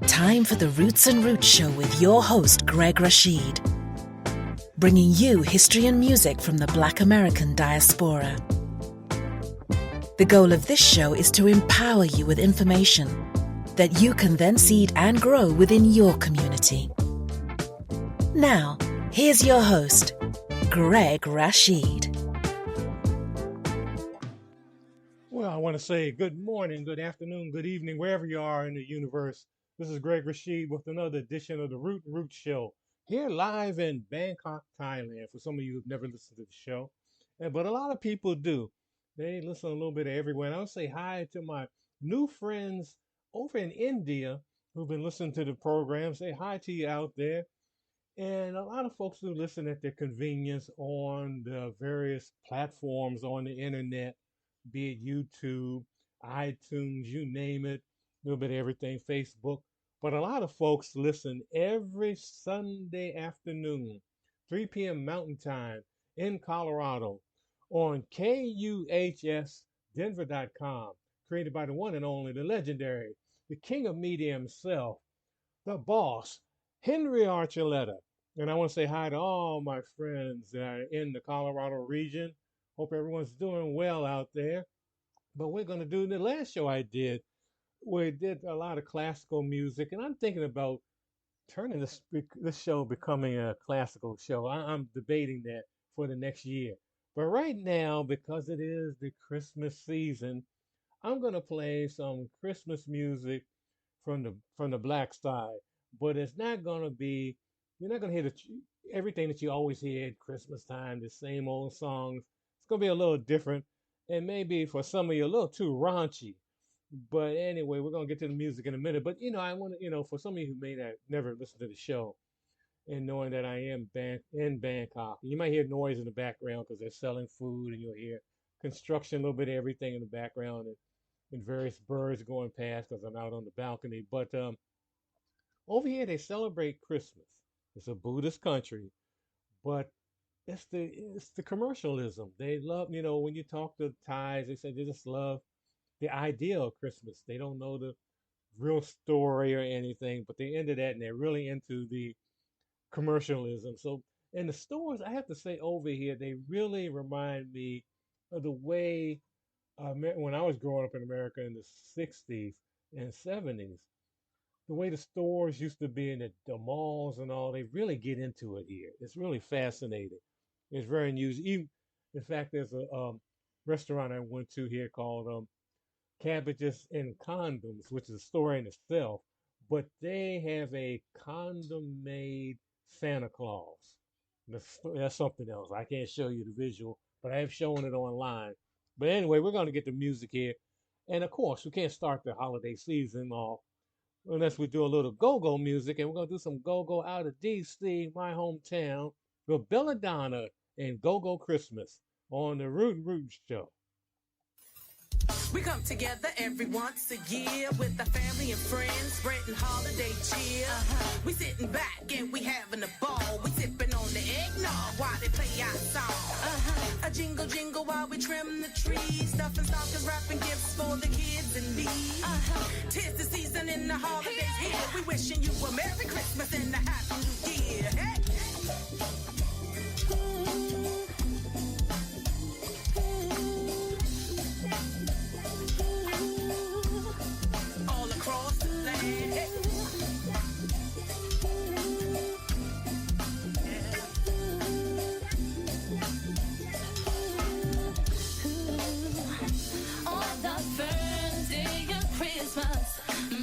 Time for the Roots and Roots Show with your host, Greg Rashid. Bringing you history and music from the Black American diaspora. The goal of this show is to empower you with information that you can then seed and grow within your community. Now, here's your host, Greg Rashid. Well, I want to say good morning, good afternoon, good evening, wherever you are in the universe. This is Greg Rashid with another edition of the Root and Root Show, here live in Bangkok, Thailand, for some of you who've never listened to the show. But a lot of people do. They listen a little bit of everywhere. And I'll say hi to my new friends over in India who've been listening to the program. Say hi to you out there. And a lot of folks who listen at their convenience on the various platforms on the internet, be it YouTube, iTunes, you name it, a little bit of everything, Facebook. But a lot of folks listen every Sunday afternoon, 3 p.m. Mountain Time in Colorado on KUHSdenver.com, created by the one and only, the legendary, the king of media himself, the boss, Henry Archuleta. And I want to say hi to all my friends that are in the Colorado region. Hope everyone's doing well out there. But we're going to do the last show I did. We did a lot of classical music, and I'm thinking about turning this show becoming a classical show. I'm debating that for the next year. But right now, because it is the Christmas season, I'm going to play some Christmas music from the black side. But it's not going to be, you're not going to hear everything that you always hear at Christmas time, the same old songs. It's going to be a little different, and maybe for some of you a little too raunchy. But anyway, we're going to get to the music in a minute. But, I want to, for some of you who may not never listen to the show, and knowing that I am in Bangkok, you might hear noise in the background because they're selling food, and you'll hear construction, a little bit of everything in the background, and various birds going past because I'm out on the balcony. But over here, they celebrate Christmas. It's a Buddhist country, but it's the commercialism. They love, when you talk to Thais, they say they just love the idea of Christmas. They don't know the real story or anything, but they're into that, and they're really into the commercialism. So in the stores, I have to say over here, they really remind me of the way when I was growing up in America in the 60s and 70s, the way the stores used to be in the malls and all. They really get into it here. It's really fascinating. It's very unusual. Even, in fact, there's a restaurant I went to here called Cabbages and Condoms, which is a store in itself, but they have a condom-made Santa Claus. That's something else. I can't show you the visual, but I have shown it online. But anyway, we're going to get the music here. And of course, we can't start the holiday season off unless we do a little go-go music, and we're going to do some go-go out of D.C., my hometown, with Belladonna and Go-Go Christmas on the Root and Root Show. We come together every once a year with our family and friends, spreading holiday cheer. We sitting back and we having a ball. We sipping on the eggnog while they play our song. A jingle jingle while we trim the tree, stuffing stockings, wrapping gifts for the kids in need. 'Tis the season in the holidays here. We wishing you a Merry Christmas and a Happy New Year. Hey.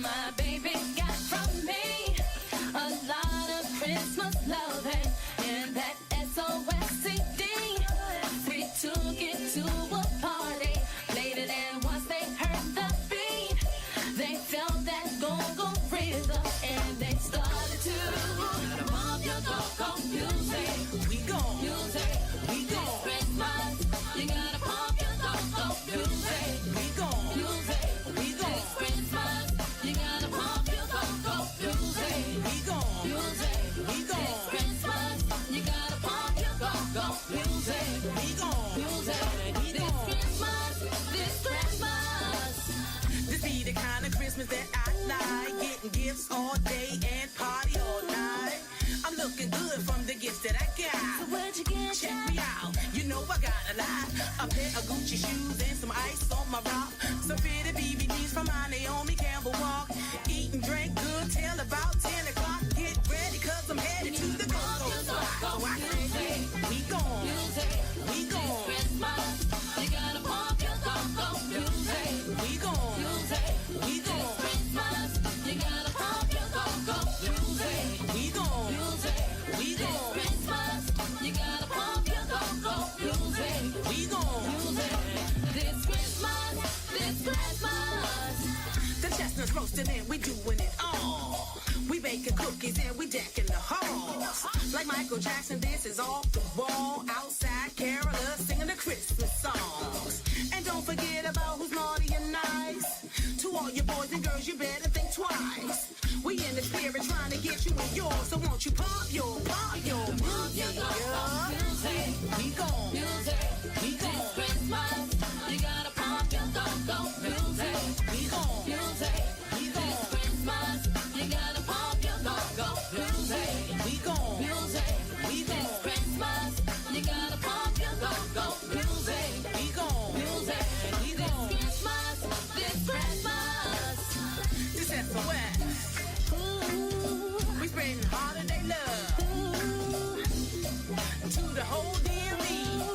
My baby got from me a lot of Christmas love and that SOS CD. We took it to a party, played it, and once they heard the beat, they felt that go-go rhythm and they started to pump your go-go music. We go, music. We go. This Christmas, you gotta pump your go-go music. We go, Music. We go. This Christmas, you gotta pump your go-go music. We go, Music. We go. This Christmas, you gotta pump your go-go music. We go, Music. We This go. Christmas, this Christmas. This be the kind of Christmas that I like. Getting getting gifts all day and party all night. I'm looking good from the gifts that I got. So where'd you get Check that? me out, you know I got a lot. A pair of Gucci shoes and some ice on my rock. Some fitted BBDs from my Naomi Campbell Walk. Eat and drink good till about 10 o'clock. Get ready cause I'm headed to the go-go spot. So I say, we gone, we gone. Christmas, you gotta pump your go-go music. We gone, we gone, Christmas, you gotta pump your go-go music. we gone, we This gone, Christmas, you gotta pump your go-go music. we gone. This Christmas. The chestnuts roasted and we doing it all. We baking cookies and we decking the halls. Like Michael Jackson, this is off the wall. Outside carolers singing the Christmas songs. And don't forget about who's naughty and nice. To all your boys and girls, you better think twice. We in the spirit trying to get you in yours. So won't you pump your music? Yeah. We gone, we This gone, Christmas, you gotta pump your go-go music. we gone, we This gone, Christmas, you gotta pump your go-go music. we gone, we This gone, Christmas, you gotta pump your go-go music. we gone, we gone. This Christmas. This SOS. We spreading holiday love to the whole DMV.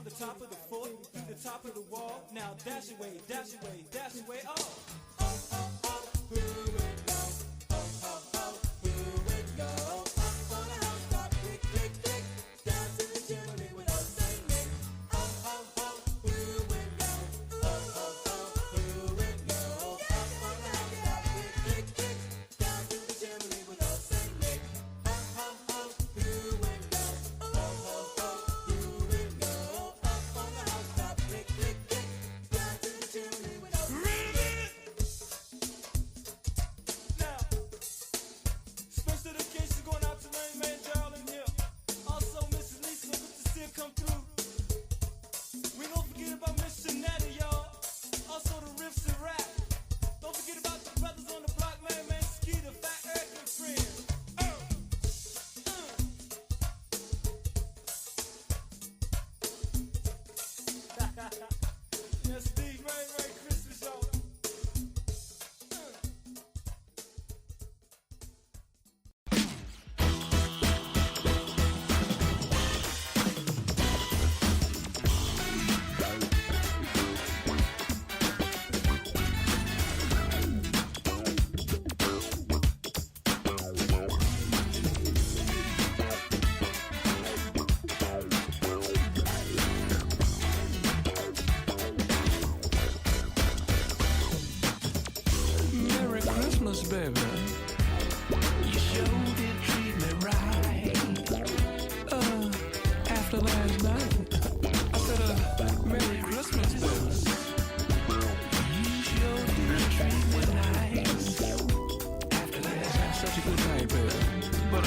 the top of the fort, through the top of the wall. Now dash away, dash away, dash away, oh. Oh, oh, oh, who would know? Oh, oh, oh, who would know? Up on the housetop, click, click, click, down to the chimney with old Saint Nick. Oh, oh, oh, who would know? Oh, oh, oh, who would know? Up on the housetop, click, click, click, down to the chimney with old Saint Nick. Oh, oh, oh, who would know? Oh, oh, oh, who would know? Up on the housetop, click, click, click, down to the chimney with old Saint Nick. Now, special dedication going out to Rain Man Geraldine here. Also, Mrs. Lisa, good to see her come through. We don't forget about Miss Shanetta, y'all. Also the riffs and rap. Don't forget about the brothers on the block, man, Skeeter, Fat Eric and friends. Yes, Steve, Merry Christmas, y'all. Merry Christmas, baby. You sure did treat me right. After last night, I said, Merry Christmas, baby. You sure did treat me nice. After last night, such a good night, baby. But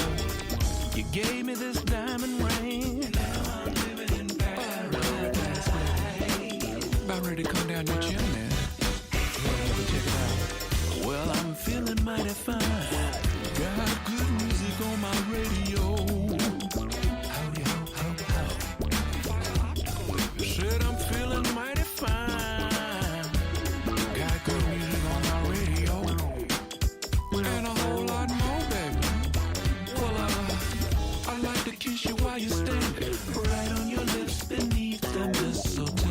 you gave me this diamond ring. Now I'm living in paradise. About ready to come down your chimney. Check it out. Well, I'm feeling mighty fine. Got good music on my radio. Howdy, ho, ho, ho. Said I'm feeling mighty fine. Got good music on my radio. And a whole lot more, baby. Well, I'd like to kiss you while you're standing right on your lips beneath the mistletoe.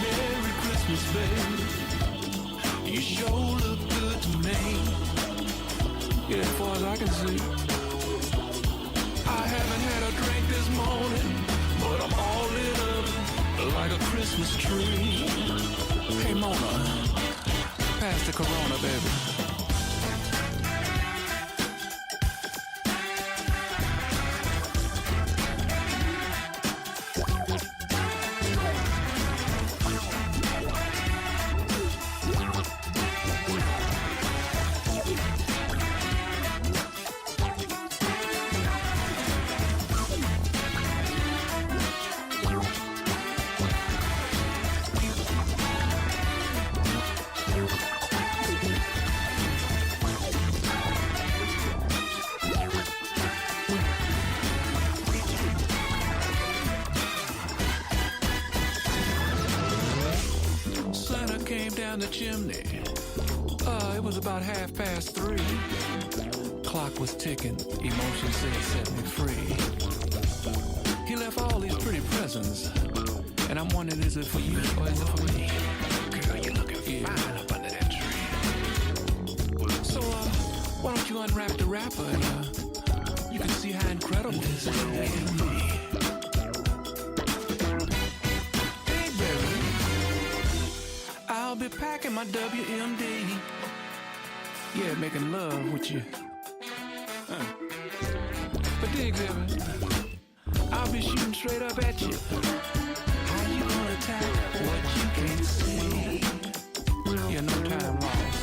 Merry Christmas, babe. You sure look good to me. Yeah, as far as I can see. I haven't had a drink this morning, but I'm all lit up like a Christmas tree. Hey, Mona, pass the Corona, baby. Santa came down the chimney. It was about 3:30. Clock was ticking. Emotion said set me free. He left all these pretty presents, and I'm wondering, is it for you or is it for me? Girl, you're looking fine up under that tree. So, why don't you unwrap the wrapper and you can see how incredible this is. Hey, baby, I'll be packing my WMD. Yeah, making love with you. But dig, baby, I'll be shooting straight up at you. How you gonna attack what you can't see? Yeah, no time lost.